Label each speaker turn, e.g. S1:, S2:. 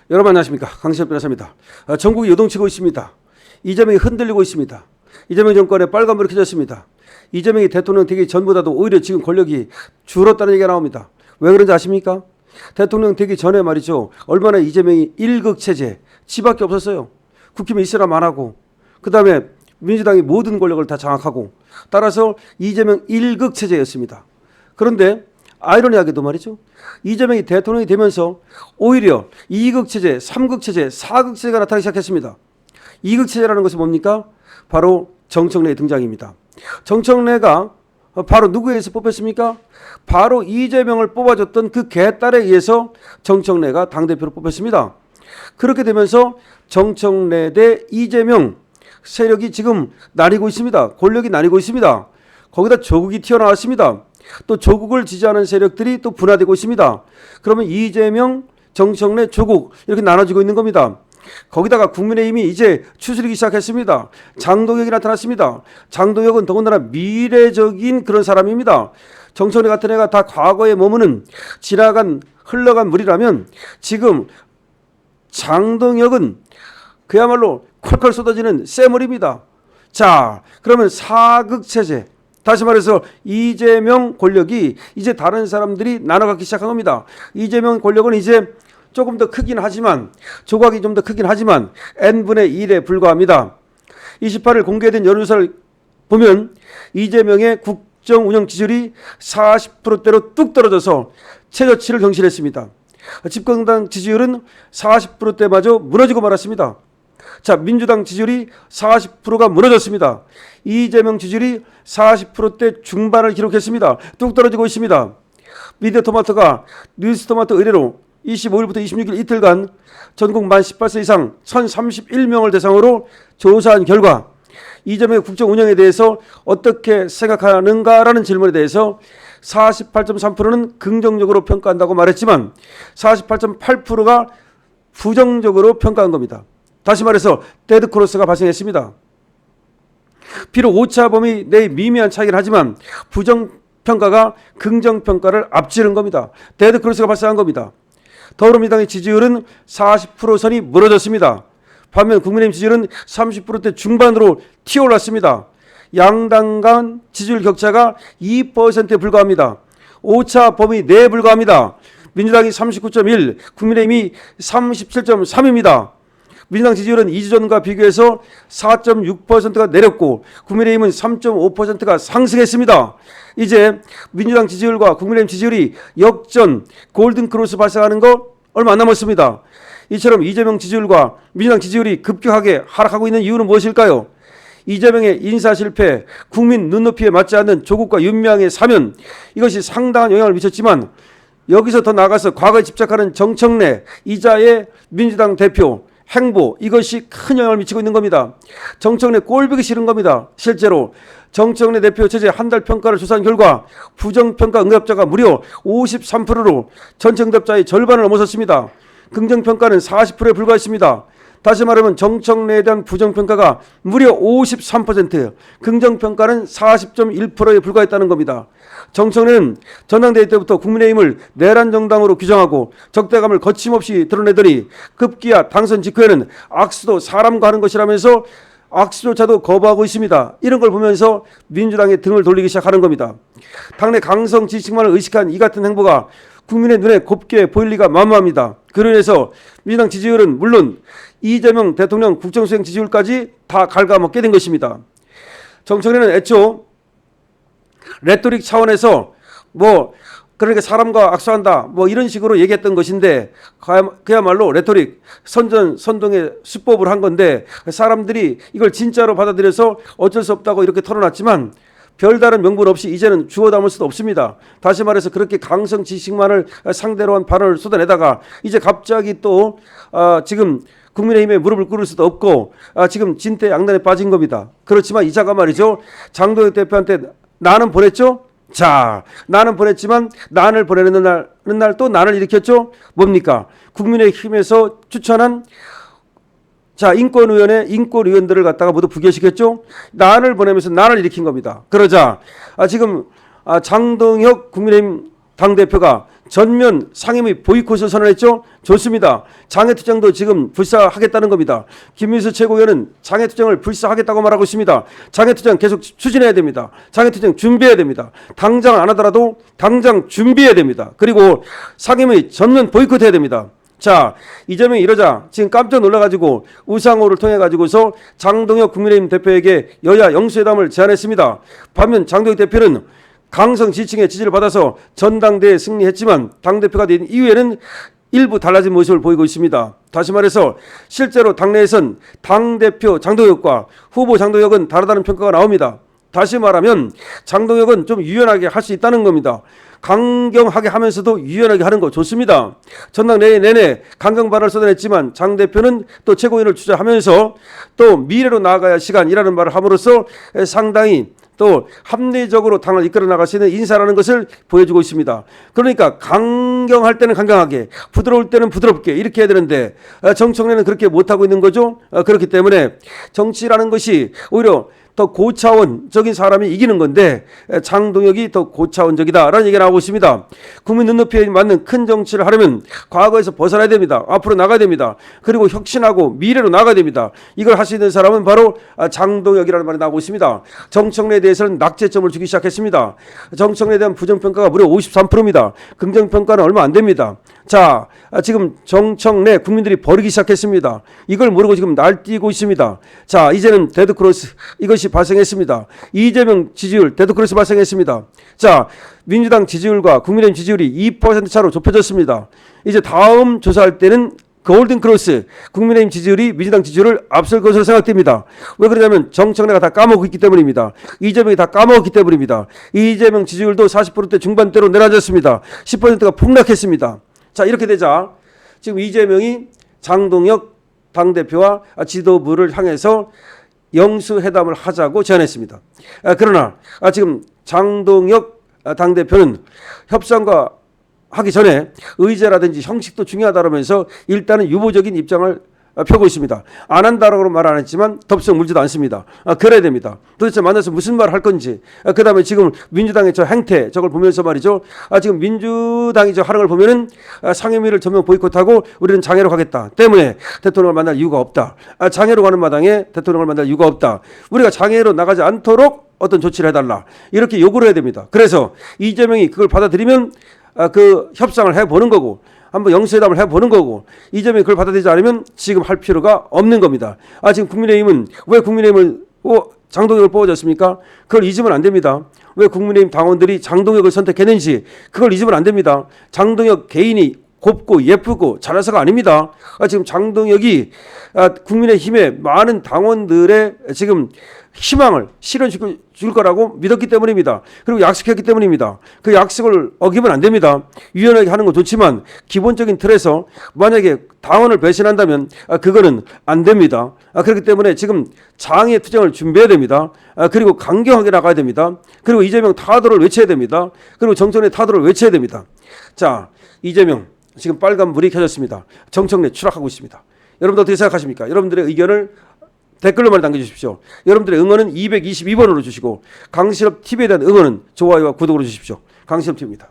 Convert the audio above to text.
S1: 여러분 안녕하십니까, 강시혁 변호사입니다. 전국이 요동치고 있습니다. 이재명이 흔들리고 있습니다. 이재명 정권의 빨간불이 켜졌습니다. 이재명이 대통령 되기 전보다도 오히려 지금 권력이 줄었다는 얘기가 나옵니다. 왜 그런지 아십니까? 대통령 되기 전에 말이죠, 얼마나 이재명이 일극체제, 지밖에 없었어요. 국힘에 있으라 말하고, 그 다음에 민주당이 모든 권력을 다 장악하고, 따라서 이재명 일극체제였습니다. 그런데 아이러니하게도 말이죠, 이재명이 대통령이 되면서 오히려 2극체제, 3극체제, 4극체제가 나타나기 시작했습니다. 2극체제라는 것은 뭡니까? 바로 정청래의 등장입니다. 정청래가 바로 누구에 의해서 뽑혔습니까? 바로 이재명을 뽑아줬던 그 개딸에 의해서 정청래가 당대표로 뽑혔습니다. 그렇게 되면서 정청래 대 이재명 세력이 지금 나뉘고 있습니다. 권력이 나뉘고 있습니다. 거기다 조국이 튀어나왔습니다. 또 조국을 지지하는 세력들이 또 분화되고 있습니다. 그러면 이재명, 정청래, 조국 이렇게 나눠지고 있는 겁니다. 거기다가 국민의힘이 이제 추스리기 시작했습니다. 장동혁이 나타났습니다. 장동혁은 더군다나 미래적인 그런 사람입니다. 정청래 같은 애가 다 과거에 머무는 흘러간 물이라면 지금 장동혁은 그야말로 콸콸 쏟아지는 쇠물입니다. 자, 그러면 사극체제, 다시 말해서 이재명 권력이 이제 다른 사람들이 나눠가기 시작한 겁니다. 이재명 권력은 이제 조금 더 크긴 하지만, 조각이 좀 더 크긴 하지만 n분의 1에 불과합니다. 28일 공개된 여론조사를 보면 이재명의 국정 운영 지지율이 40%대로 뚝 떨어져서 최저치를 경신했습니다. 집권당 지지율은 40%대마저 무너지고 말았습니다. 자, 민주당 지지율이 40%가 무너졌습니다. 이재명 지지율이 40%대 중반을 기록했습니다. 뚝 떨어지고 있습니다. 미디어토마토가 뉴스토마토 의뢰로 25일부터 26일 이틀간 전국 만 18세 이상 1031명을 대상으로 조사한 결과 이재명의 국정 운영에 대해서 어떻게 생각하는가라는 질문에 대해서 48.3%는 긍정적으로 평가한다고 말했지만 48.8%가 부정적으로 평가한 겁니다. 다시 말해서 데드크로스가 발생했습니다. 비록 오차범위 내의 미미한 차이긴 하지만 부정평가가 긍정평가를 앞지른 겁니다. 데드크로스가 발생한 겁니다. 더불어민주당의 지지율은 40% 선이 무너졌습니다. 반면 국민의힘 지지율은 30%대 중반으로 튀어올랐습니다. 양당 간 지지율 격차가 2%에 불과합니다. 오차 범위 내에 불과합니다. 민주당이 39.1, 국민의힘이 37.3입니다. 민주당 지지율은 2주 전과 비교해서 4.6%가 내렸고 국민의힘은 3.5%가 상승했습니다. 이제 민주당 지지율과 국민의힘 지지율이 역전 골든크로스 발생하는 거 얼마 안 남았습니다. 이처럼 이재명 지지율과 민주당 지지율이 급격하게 하락하고 있는 이유는 무엇일까요? 이재명의 인사실패, 국민 눈높이에 맞지 않는 조국과 윤미향의 사면, 이것이 상당한 영향을 미쳤지만 여기서 더 나아가서 과거에 집착하는 정청래, 이자의 민주당 대표 행보, 이것이 큰 영향을 미치고 있는 겁니다. 정청래 꼴보기 싫은 겁니다. 실제로 정청래 대표 체제 한 달 평가를 조사한 결과 부정평가 응답자가 무려 53%로 전체 응답자의 절반을 넘어섰습니다. 긍정평가는 40%에 불과했습니다. 다시 말하면 정청래에 대한 부정평가가 무려 53%, 긍정평가는 40.1%에 불과했다는 겁니다. 정청래는 전당대회 때부터 국민의힘을 내란 정당으로 규정하고 적대감을 거침없이 드러내더니 급기야 당선 직후에는 악수도 사람과 하는 것이라면서 악수조차도 거부하고 있습니다. 이런 걸 보면서 민주당의 등을 돌리기 시작하는 겁니다. 당내 강성 지지층만을 의식한 이 같은 행보가 국민의 눈에 곱게 보일 리가 만무합니다. 그로 인해서 민주당 지지율은 물론 이재명 대통령 국정수행 지지율까지 다 갉아먹게 된 것입니다. 정청래는 애초 레토릭 차원에서 그러니까 사람과 악수한다 이런 식으로 얘기했던 것인데 그야말로 레토릭 선동의 수법을 한 건데 사람들이 이걸 진짜로 받아들여서 어쩔 수 없다고 이렇게 털어놨지만 별다른 명분 없이 이제는 주워 담을 수도 없습니다. 다시 말해서 그렇게 강성 지식만을 상대로 한 발언을 쏟아내다가 이제 갑자기 또 지금 국민의힘에 무릎을 꿇을 수도 없고 지금 진퇴양난에 빠진 겁니다. 그렇지만 이자가 말이죠, 장동혁 대표한테 난은 보냈죠? 자, 난은 보냈지만 난을 보내는 날 또 난을 일으켰죠? 뭡니까? 국민의힘에서 추천한 인권위원회 인권위원들을 갖다가 모두 부결시켰죠? 난을 보내면서 난을 일으킨 겁니다. 그러자 지금 장동혁 국민의힘 당대표가 전면 상임위 보이콧을 선언했죠. 좋습니다. 장외투쟁도 지금 불사하겠다는 겁니다. 김민수 최고위원은 장외투쟁을 불사하겠다고 말하고 있습니다. 장외투쟁 계속 추진해야 됩니다. 장외투쟁 준비해야 됩니다. 당장 안 하더라도 당장 준비해야 됩니다. 그리고 상임위 전면 보이콧해야 됩니다. 자, 이재명이 이러자 지금 깜짝 놀라가지고 우상호를 통해가지고서 장동혁 국민의힘 대표에게 여야 영수회담을 제안했습니다. 반면 장동혁 대표는 강성 지층의 지지를 받아서 전당대회에 승리했지만 당대표가 된 이후에는 일부 달라진 모습을 보이고 있습니다. 다시 말해서 실제로 당내에선 당대표 장동혁과 후보 장동혁은 다르다는 평가가 나옵니다. 다시 말하면 장동혁은 좀 유연하게 할 수 있다는 겁니다. 강경하게 하면서도 유연하게 하는 거 좋습니다. 전당대회 내내 강경 발언을 쏟아냈지만 장 대표는 또 최고위원을 주재하면서 또 미래로 나아가야 시간이라는 말을 함으로써 상당히 또 합리적으로 당을 이끌어 나갈 수 있는 인사라는 것을 보여주고 있습니다. 그러니까 강경할 때는 강경하게, 부드러울 때는 부드럽게 이렇게 해야 되는데 정청래는 그렇게 못하고 있는 거죠. 그렇기 때문에 정치라는 것이 오히려 더 고차원적인 사람이 이기는 건데 장동혁이 더 고차원적이다라는 얘기가 나오고 있습니다. 국민 눈높이에 맞는 큰 정치를 하려면 과거에서 벗어나야 됩니다. 앞으로 나가야 됩니다. 그리고 혁신하고 미래로 나가야 됩니다. 이걸 할 수 있는 사람은 바로 장동혁이라는 말이 나오고 있습니다. 정청래에 대해서는 낙제점을 주기 시작했습니다. 정청래에 대한 부정평가가 무려 53%입니다. 긍정평가는 얼마 안 됩니다. 자, 지금 정청래 국민들이 버리기 시작했습니다. 이걸 모르고 지금 날뛰고 있습니다. 자, 이제는 데드크로스 이것이 발생했습니다. 이재명 지지율 데드크로스 발생했습니다. 자, 민주당 지지율과 국민의힘 지지율이 2% 차로 좁혀졌습니다. 이제 다음 조사할 때는 골든크로스 국민의힘 지지율이 민주당 지지율을 앞설 것으로 생각됩니다. 왜 그러냐면 정청래가 다 까먹고 있기 때문입니다. 이재명이 다 까먹었기 때문입니다. 이재명 지지율도 40%대 중반대로 내려앉았습니다. 10%가 폭락했습니다. 자, 이렇게 되자 지금 이재명이 장동혁 당대표와 지도부를 향해서 영수회담을 하자고 제안했습니다. 그러나 지금 장동혁 당대표는 협상과 하기 전에 의제라든지 형식도 중요하다면서 일단은 유보적인 입장을 펴고 있습니다. 안 한다라고 말 안 했지만 덥석 물지도 않습니다. 그래야 됩니다. 도대체 만나서 무슨 말을 할 건지. 그 다음에 지금 민주당의 저 행태 저걸 보면서 말이죠. 지금 민주당이 저 하는 걸 보면은 상임위를 전면 보이콧하고 우리는 장애로 가겠다. 때문에 대통령을 만날 이유가 없다. 장애로 가는 마당에 대통령을 만날 이유가 없다. 우리가 장애로 나가지 않도록 어떤 조치를 해달라. 이렇게 요구를 해야 됩니다. 그래서 이재명이 그걸 받아들이면 그 협상을 해보는 거고 한번 영수회담을 해보는 거고 이재명이 그걸 받아들이지 않으면 지금 할 필요가 없는 겁니다. 지금 국민의힘은 왜 국민의힘을 장동혁을 뽑아줬습니까? 그걸 잊으면 안 됩니다. 왜 국민의힘 당원들이 장동혁을 선택했는지 그걸 잊으면 안 됩니다. 장동혁 개인이 곱고 예쁘고 잘해서가 아닙니다. 지금 장동혁이 국민의힘의 많은 당원들의 지금 희망을 실현시켜 줄 거라고 믿었기 때문입니다. 그리고 약속했기 때문입니다. 그 약속을 어기면 안 됩니다. 유연하게 하는 건 좋지만 기본적인 틀에서 만약에 당원을 배신한다면 그거는 안 됩니다. 그렇기 때문에 지금 장애 투쟁을 준비해야 됩니다. 그리고 강경하게 나가야 됩니다. 그리고 이재명 타도를 외쳐야 됩니다. 그리고 정청래 타도를 외쳐야 됩니다. 자, 이재명 지금 빨간 불이 켜졌습니다. 정청래 추락하고 있습니다. 여러분들 어떻게 생각하십니까? 여러분들의 의견을 댓글로 많이 남겨주십시오. 여러분들의 응원은 222번으로 주시고 강실업 TV에 대한 응원은 좋아요와 구독으로 주십시오. 강실업 TV입니다.